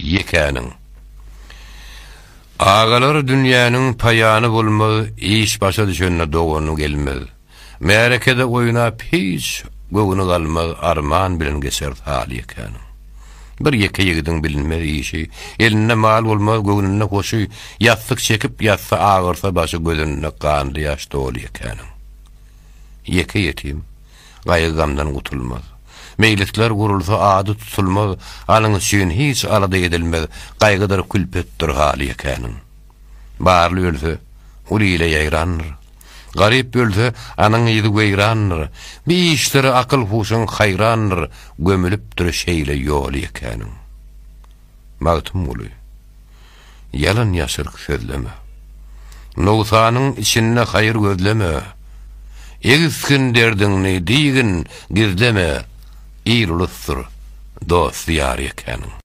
yekäniň. Ağalar dünýäniň paýany bolmagy iş başa düşende dogany gelmez. Märekede oýunap hiç göwüni galmak arman bilen geçer hal yekäniň. Bir ýeke ýigdiň bilinmez işi, eline mal bolmaz göwnüne hoşy, ýatsyk çekip ýatsa ağırsa başy gözüne gandy ýaş dol yekäniň. Ýeke ýetim gaýgamdan gutulmaz. Meýletler gurulsa ady tutulmaz, anyň üçin hiç arada edilmez, gaýgydyr külpetdir hal yekäniň. Barly ölse, uly ile ýaýrandyr. Garip ölse, anyň ýygy weýrandyr. Bir işleri akyl huşyň haýrandyr, gömülipdir şeýle ýol yekäniň. Magtym uly. Yalan ýaşyrk sözleme. Nowsanyň içinde haýır gözleme. Egizkin derdiňni diýgin gizleme. İr ulustur, dost ýar yekäniň.